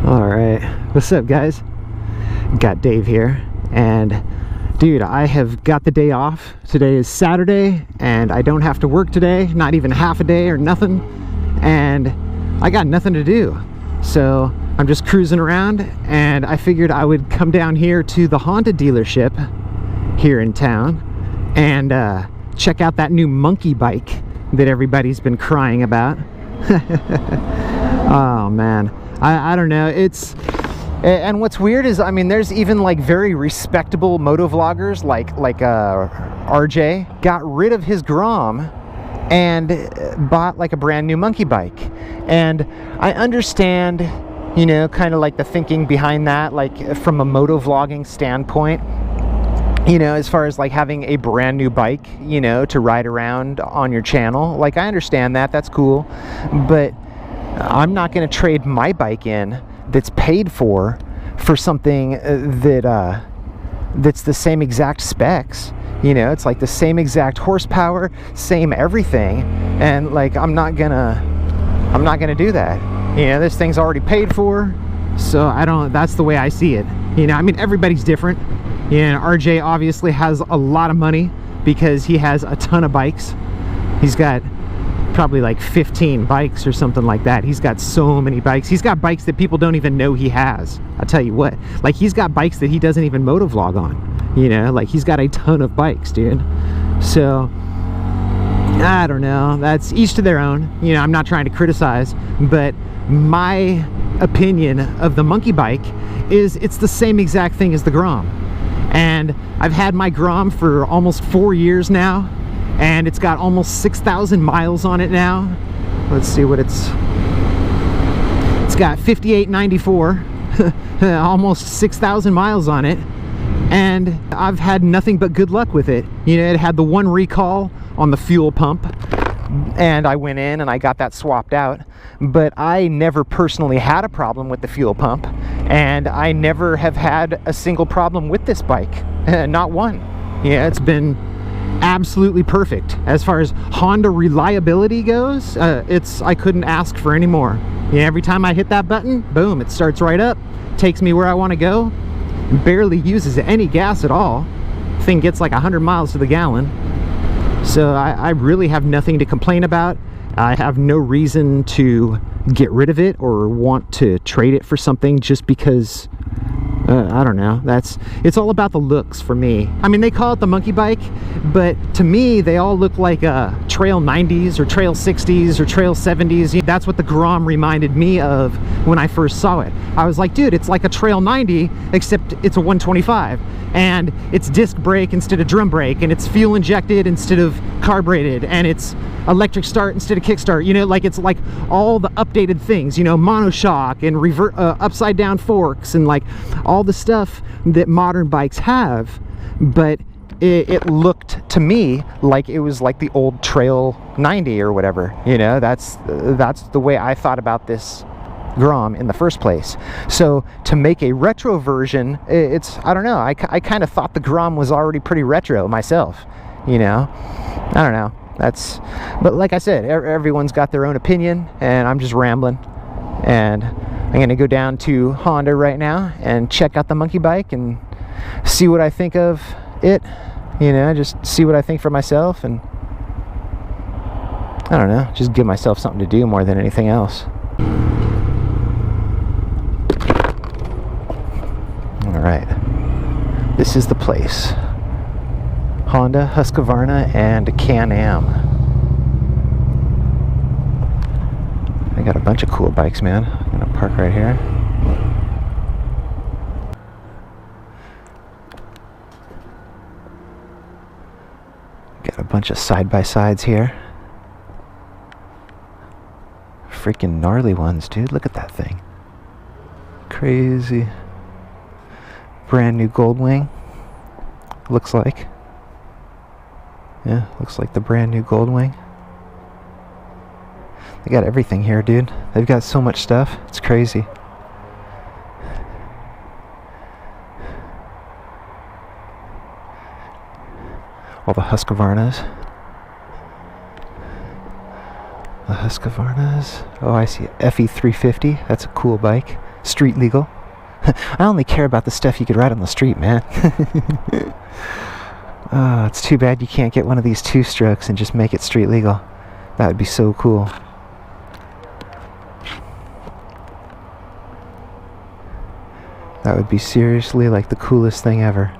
Alright, what's up guys? Got Dave here, and dude, I have got the day off. Today is Saturday and I don't have to work today, not even half a day or nothing, and I got nothing to do, so I'm just cruising around, and I figured I would come down here to the Honda dealership here in town and check out that new monkey bike that everybody's been crying about. Oh man, I don't know, and what's weird is, I mean, there's even like very respectable moto vloggers like RJ got rid of his Grom and bought like a brand new monkey bike. And I understand, you know, kind of like the thinking behind that, like from a moto vlogging standpoint, you know, as far as like having a brand new bike, you know, to ride around on your channel. Like, I understand that, that's cool, but I'm not going to trade my bike in that's paid for something that's the same exact specs. You know, it's like the same exact horsepower, same everything, and like I'm not gonna do that. You know, this thing's already paid for, so that's the way I see it. You know, I mean, everybody's different. You know, RJ obviously has a lot of money because he has a ton of bikes. He's got probably like 15 bikes or something like that. He's got so many bikes. He's got bikes that people don't even know he has. I'll tell you what, like, he's got bikes that he doesn't even motovlog on. You know, like, he's got a ton of bikes, dude. So I don't know, that's each to their own. You know, I'm not trying to criticize, but my opinion of the monkey bike is it's the same exact thing as the Grom. And I've had my Grom for almost 4 years now, and it's got almost 6,000 miles on it now. Let's see what it's got 5894, almost 6,000 miles on it, and I've had nothing but good luck with it. You know, it had the one recall on the fuel pump, and I went in and I got that swapped out, but I never personally had a problem with the fuel pump, and I never have had a single problem with this bike. Not one. Yeah, it's been absolutely perfect. As far as Honda reliability goes, I couldn't ask for any more. Yeah, every time I hit that button, boom, it starts right up, takes me where I want to go, barely uses any gas at all. Thing gets like 100 miles to the gallon. So I really have nothing to complain about. I have no reason to get rid of it or want to trade it for something just because, I don't know, it's all about the looks for me. I mean, they call it the monkey bike, but to me they all look like Trail 90s or Trail 60s or Trail 70s. That's what the Grom reminded me of when I first saw it. I was like, dude, it's like a Trail 90 except it's a 125, and it's disc brake instead of drum brake, and it's fuel injected instead of carbureted, and it's electric start instead of kickstart. You know, like, it's like all the updated things, you know, monoshock and upside down forks and like all the stuff that modern bikes have. But it looked to me like it was like the old Trail 90 or whatever. You know, that's the way I thought about this Grom in the first place. So to make a retro version, I don't know, I kind of thought the Grom was already pretty retro myself, you know. I don't know, but like I said, everyone's got their own opinion, and I'm just rambling. And I'm gonna go down to Honda right now and check out the monkey bike and see what I think of it, you know, just see what I think for myself, and I don't know, just give myself something to do more than anything else. Alright, this is the place. Honda, Husqvarna, and Can-Am. I got a bunch of cool bikes, man. I'm gonna park right here. Got a bunch of side-by-sides here. Freaking gnarly ones, dude. Look at that thing. Crazy. Brand new Goldwing. Looks like. Yeah, looks like the brand new Goldwing. They got everything here, dude. They've got so much stuff. It's crazy. All the Husqvarnas. The Husqvarnas. Oh, I see. FE350. That's a cool bike. Street legal. I only care about the stuff you could ride on the street, man. Oh, it's too bad you can't get one of these two-strokes and just make it street legal. That would be so cool. That would be seriously like the coolest thing ever.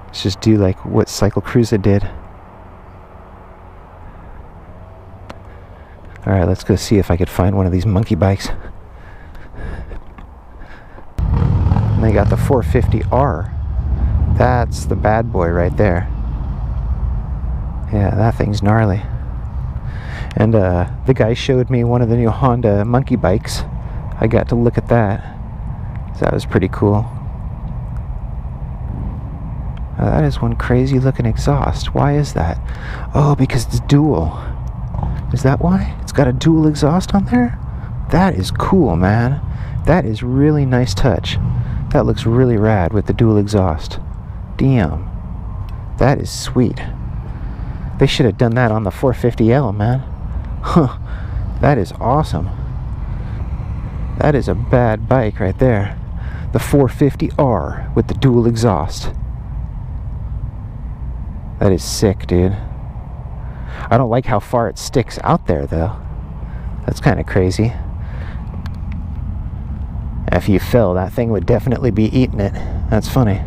Let's just do like what Cycle Cruiser did. Alright, let's go see if I could find one of these monkey bikes. And they got the 450R. That's the bad boy right there. Yeah, that thing's gnarly. And the guy showed me one of the new Honda monkey bikes. I got to look at that. So that was pretty cool. That is one crazy looking exhaust. Why is that? Oh, because it's dual. Is that why? It's got a dual exhaust on there? That is cool, man. That is really nice touch. That looks really rad with the dual exhaust. Damn. That is sweet. They should have done that on the 450L, man. Huh. That is awesome. That is a bad bike right there. The 450R with the dual exhaust. That is sick, dude. I don't like how far it sticks out there, though. That's kind of crazy. If you fell, that thing would definitely be eating it. That's funny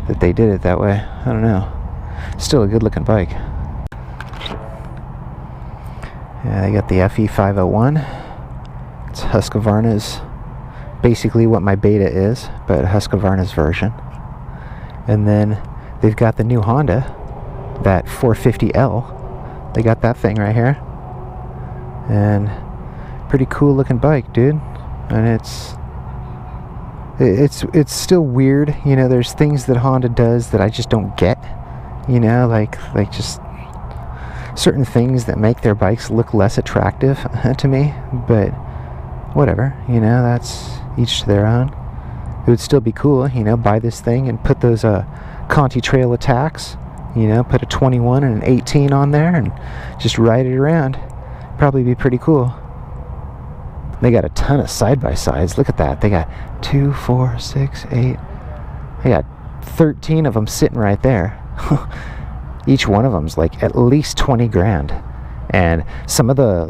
that they did it that way. I don't know. Still a good looking bike. Yeah, I got the FE501. It's Husqvarna's, basically what my Beta is, but Husqvarna's version. And then they've got the new Honda, that 450L. They got that thing right here. And pretty cool looking bike, dude. And it's still weird, you know. There's things that Honda does that I just don't get, you know, like just certain things that make their bikes look less attractive to me. But whatever, you know, that's each to their own. It would still be cool, you know, buy this thing and put those Conti Trail Attacks, you know, put a 21 and an 18 on there and just ride it around. Probably be pretty cool. They got a ton of side-by-sides. Look at that. They got 2, 4, 6, 8. They got 13 of them sitting right there. Each one of them's like at least 20 grand. And some of the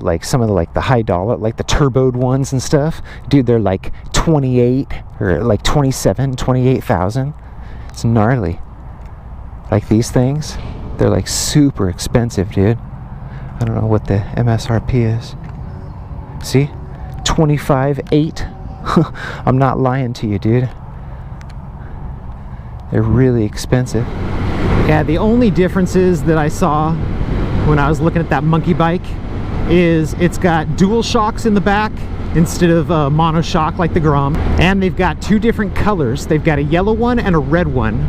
the high dollar, like the turboed ones and stuff, dude, they're like 28 or like 27, 28,000. It's gnarly. Like these things, they're like super expensive, dude. I don't know what the MSRP is. See? 25.8. I'm not lying to you, dude. They're really expensive. Yeah, the only differences that I saw when I was looking at that monkey bike is it's got dual shocks in the back instead of monoshock like the Grom, and they've got two different colors. They've got a yellow one and a red one.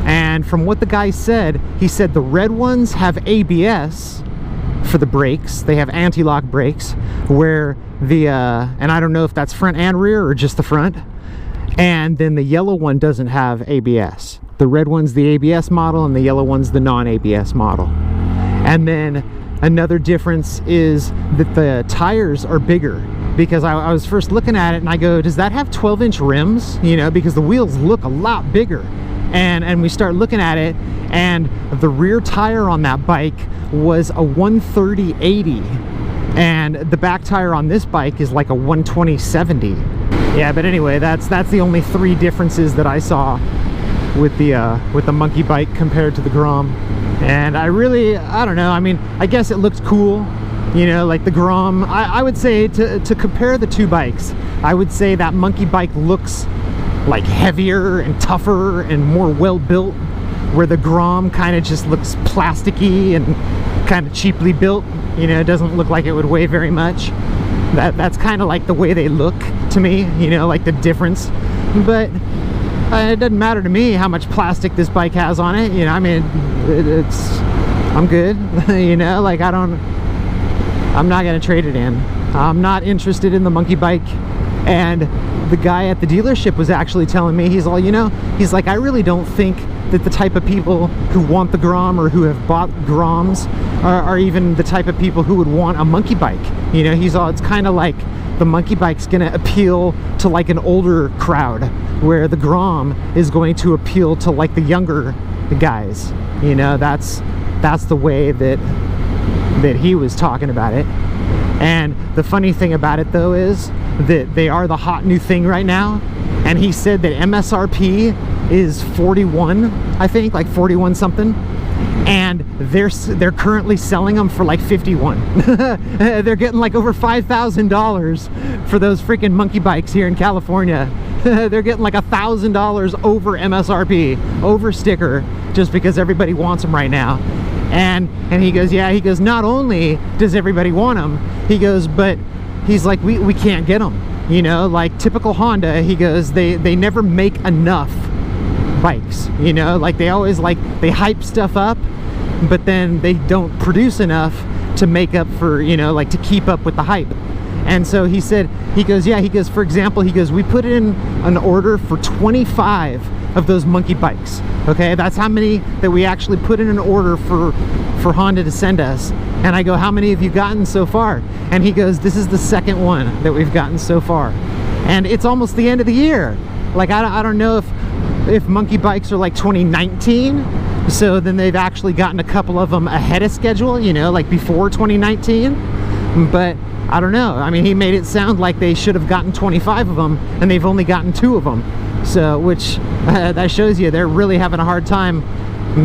And from what the guy said, he said the red ones have ABS for the brakes. They have anti-lock brakes, where the and I don't know if that's front and rear or just the front. And then the yellow one doesn't have ABS. The red one's the ABS model and the yellow one's the non-ABS model. And then another difference is that the tires are bigger, because I was first looking at it and I go, does that have 12-inch rims? You know, because the wheels look a lot bigger. And we start looking at it, and the rear tire on that bike was a 130/80, and the back tire on this bike is like a 120/70. Yeah, but anyway, that's the only three differences that I saw with the monkey bike compared to the Grom. And I don't know, I mean, I guess it looked cool, you know, like the Grom. I would say to compare the two bikes, I would say that monkey bike looks like heavier and tougher and more well built, where the Grom kind of just looks plasticky and kind of cheaply built. You know, it doesn't look like it would weigh very much. That's kind of like the way they look to me, you know, like the difference. But it doesn't matter to me how much plastic this bike has on it, you know. I mean, I'm good. You know, like I'm not gonna trade it in. I'm not interested in the monkey bike. And the guy at the dealership was actually telling me, he's all, you know, he's like, I really don't think that the type of people who want the Grom or who have bought Groms are even the type of people who would want a monkey bike. You know, it's kind of like the monkey bike's gonna appeal to like an older crowd, where the Grom is going to appeal to like the younger guys. You know, that's the way that he was talking about it. And the funny thing about it though is that they are the hot new thing right now, and he said that MSRP is 41, I think, like 41 something, and they're currently selling them for like 51. They're getting like over $5,000 for those freaking monkey bikes here in California. They're getting like $1,000 over MSRP, over sticker, just because everybody wants them right now. And he goes, yeah, he goes, not only does everybody want them, he goes, but he's like, we can't get them. You know, like typical Honda, he goes, they never make enough bikes. You know, like they always they hype stuff up, but then they don't produce enough to make up for, you know, like to keep up with the hype. And so he said, he goes, yeah, he goes, for example, he goes, we put in an order for 25 of those monkey bikes. Okay, that's how many that we actually put in an order for Honda to send us. And I go, how many have you gotten so far? And he goes, this is the second one that we've gotten so far. And it's almost the end of the year. Like, I don't know if monkey bikes are like 2019, so then they've actually gotten a couple of them ahead of schedule, you know, like before 2019. But I don't know. I mean, he made it sound like they should have gotten 25 of them, and they've only gotten 2 of them. So, which that shows you they're really having a hard time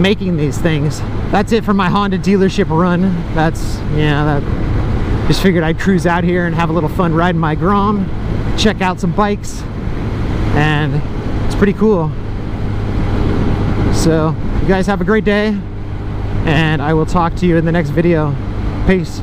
making these things. That's it for my Honda dealership run. Just figured I'd cruise out here and have a little fun riding my Grom, check out some bikes, and it's pretty cool. So, you guys have a great day, and I will talk to you in the next video. Peace.